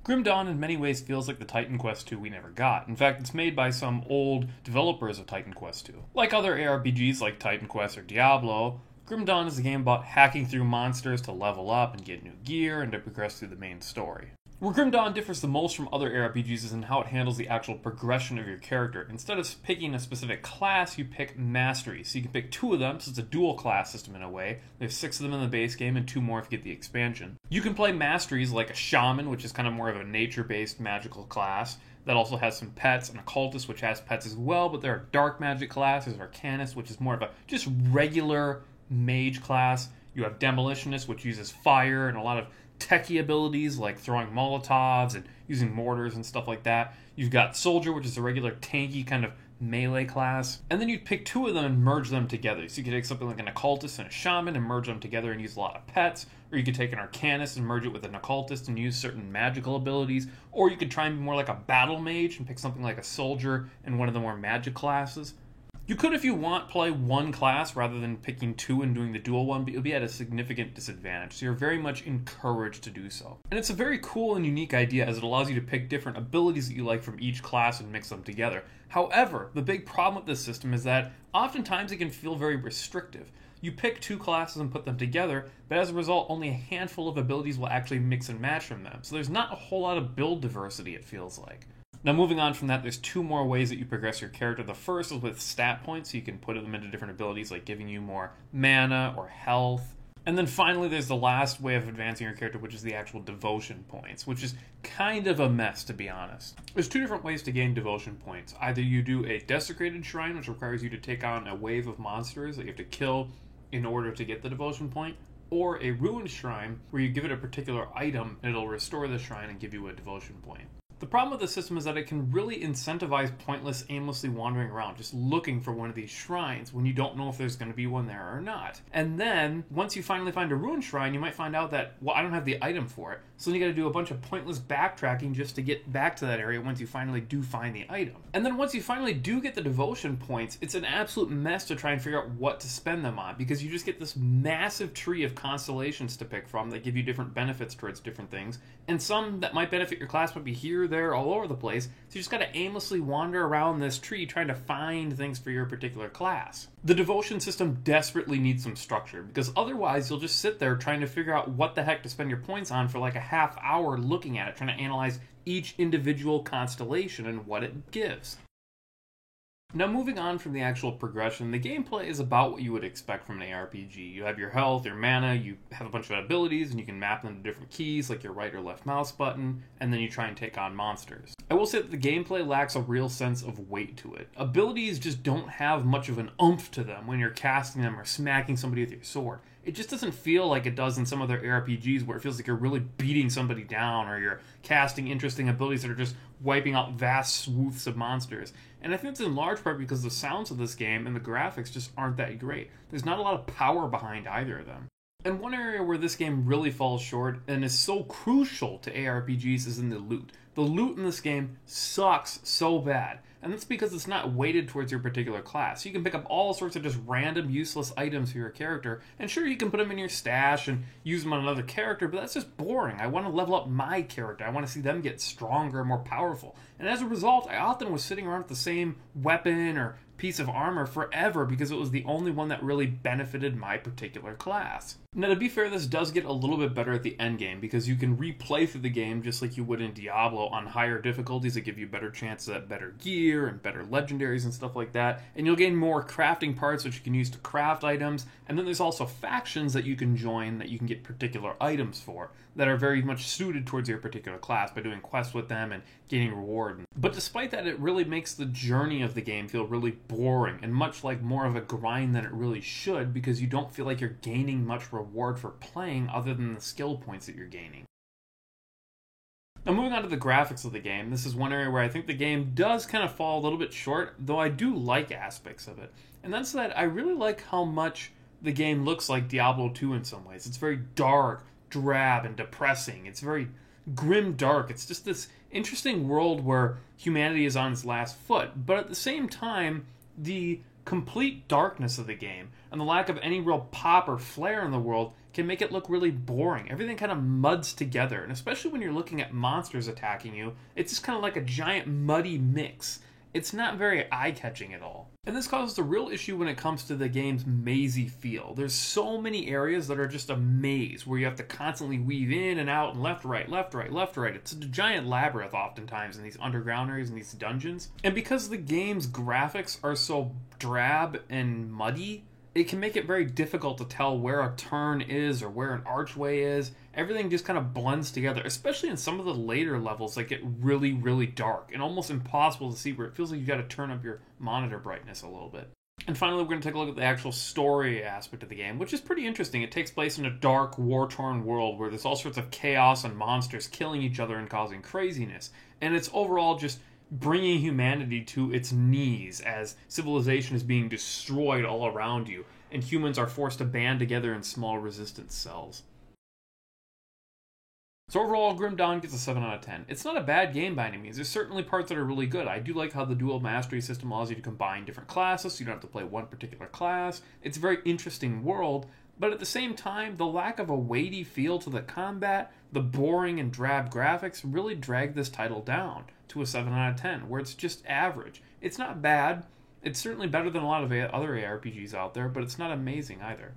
Grim Dawn in many ways feels like the Titan Quest 2 we never got. In fact, it's made by some old developers of Titan Quest 2. Like other ARPGs like Titan Quest or Diablo, Grim Dawn is a game about hacking through monsters to level up and get new gear and to progress through the main story. Where Grim Dawn differs the most from other ARPGs is in how it handles the actual progression of your character. Instead of picking a specific class, you pick masteries. So you can pick 2 of them, so it's a dual class system in a way. There's 6 of them in the base game and 2 more if you get the expansion. You can play masteries like a shaman, which is kind of more of a nature-based magical class. That also has some pets, and a cultist, which has pets as well, but there are dark magic classes, arcanist, which is more of a just regular mage class. You have demolitionist, which uses fire and a lot of techie abilities like throwing molotovs and using mortars and stuff like that. You've got soldier, which is a regular tanky kind of melee class. And then you'd pick 2 of them and merge them together. So you could take something like an occultist and a shaman and merge them together and use a lot of pets. Or you could take an arcanist and merge it with an occultist and use certain magical abilities. Or you could try and be more like a battle mage and pick something like a soldier and one of the more magic classes. You could, if you want, play one class rather than picking 2 and doing the dual one, but you'll be at a significant disadvantage, so you're very much encouraged to do so. And it's a very cool and unique idea as it allows you to pick different abilities that you like from each class and mix them together. However, the big problem with this system is that oftentimes it can feel very restrictive. You pick 2 classes and put them together, but as a result, only a handful of abilities will actually mix and match from them, so there's not a whole lot of build diversity, it feels like. Now, moving on from that, there's 2 more ways that you progress your character. The first is with stat points, so you can put them into different abilities, like giving you more mana or health. And then finally, there's the last way of advancing your character, which is the actual devotion points, which is kind of a mess, to be honest. There's 2 different ways to gain devotion points. Either you do a desecrated shrine, which requires you to take on a wave of monsters that you have to kill in order to get the devotion point, or a ruined shrine, where you give it a particular item, and it'll restore the shrine and give you a devotion point. The problem with the system is that it can really incentivize pointless, aimlessly wandering around, just looking for one of these shrines when you don't know if there's going to be one there or not. And then, once you finally find a ruined shrine, you might find out that, well, I don't have the item for it. So then you got to do a bunch of pointless backtracking just to get back to that area once you finally do find the item. And then once you finally do get the devotion points, it's an absolute mess to try and figure out what to spend them on, because you just get this massive tree of constellations to pick from that give you different benefits towards different things. And some that might benefit your class might be here, there, all over the place. So you just got to aimlessly wander around this tree trying to find things for your particular class. The devotion system desperately needs some structure, because otherwise you'll just sit there trying to figure out what the heck to spend your points on for like a half hour looking at it, trying to analyze each individual constellation and what it gives. Now, moving on from the actual progression, the gameplay is about what you would expect from an ARPG. You have your health, your mana, you have a bunch of abilities, and you can map them to different keys, like your right or left mouse button, and then you try and take on monsters. I will say that the gameplay lacks a real sense of weight to it. Abilities just don't have much of an oomph to them when you're casting them or smacking somebody with your sword. It just doesn't feel like it does in some other ARPGs where it feels like you're really beating somebody down or you're casting interesting abilities that are just wiping out vast swathes of monsters. And I think it's in large part because the sounds of this game and the graphics just aren't that great. There's not a lot of power behind either of them. And one area where this game really falls short and is so crucial to ARPGs is in the loot. The loot in this game sucks so bad. And that's because it's not weighted towards your particular class. You can pick up all sorts of just random useless items for your character, and sure, you can put them in your stash and use them on another character, but that's just boring. I want to level up my character. I want to see them get stronger and more powerful. And as a result, I often was sitting around with the same weapon or piece of armor forever because it was the only one that really benefited my particular class. Now, to be fair, this does get a little bit better at the end game because you can replay through the game just like you would in Diablo on higher difficulties that give you better chances at better gear and better legendaries and stuff like that. And you'll gain more crafting parts which you can use to craft items. And then there's also factions that you can join that you can get particular items for that are very much suited towards your particular class by doing quests with them and gaining reward. But despite that, it really makes the journey of the game feel really boring and much like more of a grind than it really should because you don't feel like you're gaining much reward for playing other than the skill points that you're gaining. Now, moving on to the graphics of the game, this is one area where I think the game does kind of fall a little bit short, though I do like aspects of it. And that's that I really like how much the game looks like Diablo 2 in some ways. It's very dark, drab, and depressing. It's very grim dark. It's just this interesting world where humanity is on its last foot. But at the same time, the complete darkness of the game and the lack of any real pop or flair in the world can make it look really boring. Everything kind of muds together, and especially when you're looking at monsters attacking you, it's just kind of like a giant muddy mix. It's not very eye-catching at all. And this causes a real issue when it comes to the game's mazy feel. There's so many areas that are just a maze, where you have to constantly weave in and out and left, right, left, right, left, right. It's a giant labyrinth oftentimes in these underground areas and these dungeons. And because the game's graphics are so drab and muddy, it can make it very difficult to tell where a turn is or where an archway is. Everything just kind of blends together, especially in some of the later levels that get really, really dark and almost impossible to see, where it feels like you got to turn up your monitor brightness a little bit. And finally, we're going to take a look at the actual story aspect of the game, which is pretty interesting. It takes place in a dark, war-torn world where there's all sorts of chaos and monsters killing each other and causing craziness. And it's overall just bringing humanity to its knees as civilization is being destroyed all around you, and humans are forced to band together in small resistance cells. So overall, Grim Dawn gets a 7 out of 10. It's not a bad game by any means. There's certainly parts that are really good. I do like how the dual mastery system allows you to combine different classes, so you don't have to play one particular class. It's a very interesting world, but at the same time, the lack of a weighty feel to the combat, the boring and drab graphics really drag this title down to a 7 out of 10, where it's just average. It's not bad. It's certainly better than a lot of other ARPGs out there, but it's not amazing either.